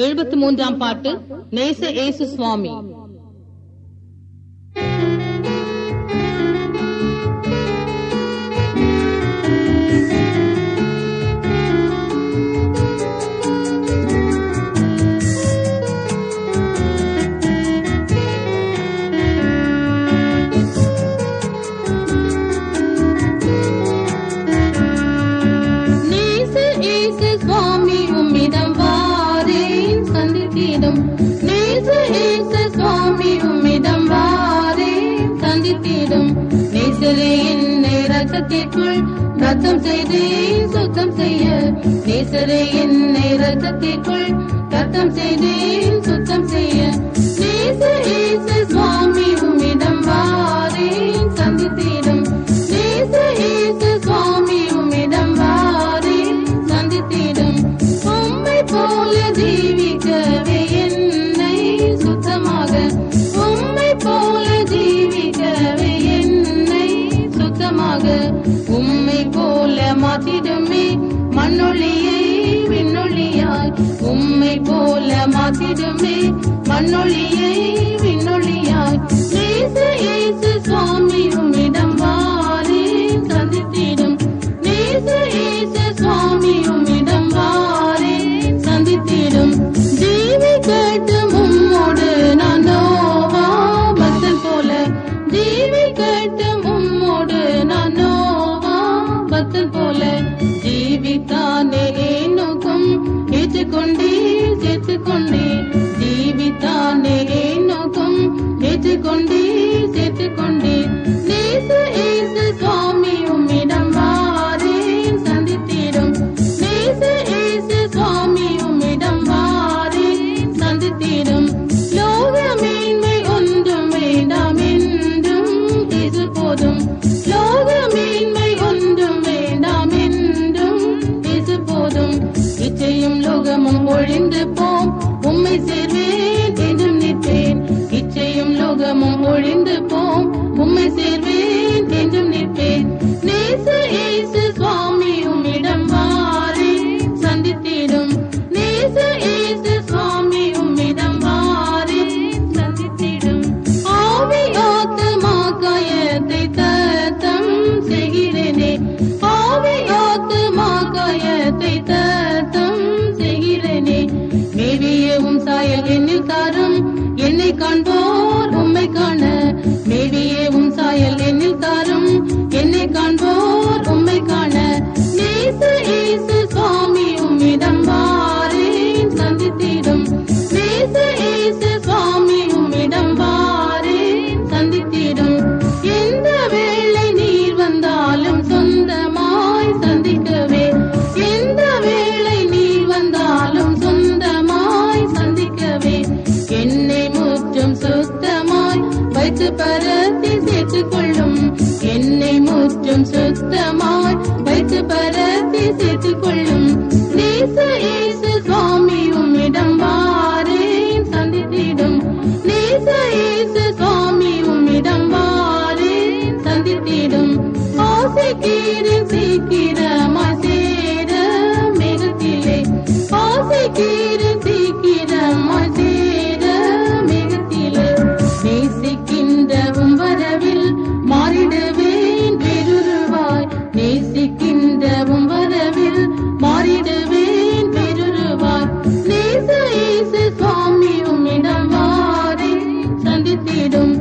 73ஆம் பாட்டு நேச இயேசு சுவாமி. நேசரே என்னை ரத்தத்திற்குள் ரத்தம் செய்து சுத்தம் செய்ய, நேசரே என்னை ரத்தத்திற்குள் ரத்தம் செய்து சுத்தம் செய்ய, நேச இயேசு சுவாமி உம்மிடம் வாரேன் சந்தித்திடும், நேச இயேசு சுவாமி உம்மிடம் வாரேன் சந்தித்திடும், உம்மை போல ஜீவிக்கவே என்னை சுத்தமாக, உம்மை போல ஜீவிக்கவே உம்மை போல மாத்திடுமே மண்ணொளியை விண்ணொளியாய், உம்மை போல மாத்திடுமே மண்ணொளியை விண்ணொளியாய், நேச இயேசு சுவாமி உம்மிடம் வாரேன் சந்தித்திடும், நேச இயேசு சுவாமி உம்மிடம் வாரேன் சந்தித்திடும், ஜீவிக்கட்டும் உம்மோடு நான் நோவா பக்தன் போல, ஜீவிக்கட்டும் உம்மோடு நான் பக்தன் போல, ஜீவித்தானே ஏனோக்கும் ஏற்றுக்கொண்டே சேர்த்துக்கொண்டே, ஜீவித்தானே ஏனோக்கும் ஏற்றுக்கொண்டே சேர்த்துக்கொண்டே, நேச இயேசு சுவாமி உம்மிடம் வாரேன் சந்தித்திடும், நேச இயேசு சுவாமி உம்மிடம் வாரேன் சந்தித்திடும், லோக மேன்மை ஒன்றும் வேண்டாம் என்றும் இது போதும், லோக மேன்மை ஒன்றும் வேண்டாம் என்றும் இது போதும், இச்சையும் லோகமும் ஒழிந்து போம் உம்மை சேர்வேன் என்றும் நிற்பேன், இச்சையும் லோகமும் ஒழிந்து போம் உம்மை சேர்வேன் என்றும் நிற்பேன், நேச இயேசு சுவாமி உம்மிடம் வாரேன் சந்தித்திடும், நேச இயேசு சுவாமி உம்மிடம் வாரேன் சந்தித்திடும், ஆவி ஆத்துமா காயத்தை தத்தம் செய்கிறேனே, ஆவி ஆத்துமா காயத்தை தத்தம் செய்கிறேனே, மேவியவும் சாயல் என்னில் தாரும் என்னை காண்போர் உம்மை காண, மேவியவும் சாயல் என்னில் தாரும் என்னை காண்போர் உம்மை காண, நேச இயேசு சுவாமி உம்மிடம் வாரேன் சந்தித்திடும், நேச இயேசு சுவாமி உம்மிடம் வாரேன் சந்தித்திடும், எந்த வேளை நீர் வந்தாலும் சொந்தமாய் சந்திக்கவே, எந்த வேளை நீர் வந்தாலும் சொந்தமாய் சந்திக்கவே, என்னை முற்றும் சுத்தமாய் வைத்து பரத்தி சேர்த்துக் கொள்ளும், என்னை முற்றும் சுத்தமாய் வைத்து பரத்தி சேர்த்துக் கொள்ளும், நேச இயேசு சுவாமி உம்மிடம் வாரேன் சந்தித்திடும், நேச இயேசு சுவாமி உம்மிடம் வாரேன் சந்தித்திடும், ஆசைக்கீரின் சீக்கிரமாய் சேர மேகத்திலே, ஆசைக்கீரின் சீக்கிரமாய் சேர மேகத்திலே, நேசிக்கின்றவும் வரவில் மாறிடுவேன் பெருருவாய், நேசிக்கின்றவும் வரவில் மாறிடுவேன் பெருருவாய், நேச இயேசு சுவாமி உம்மிடம் வாரேன் சந்தித்திடும்,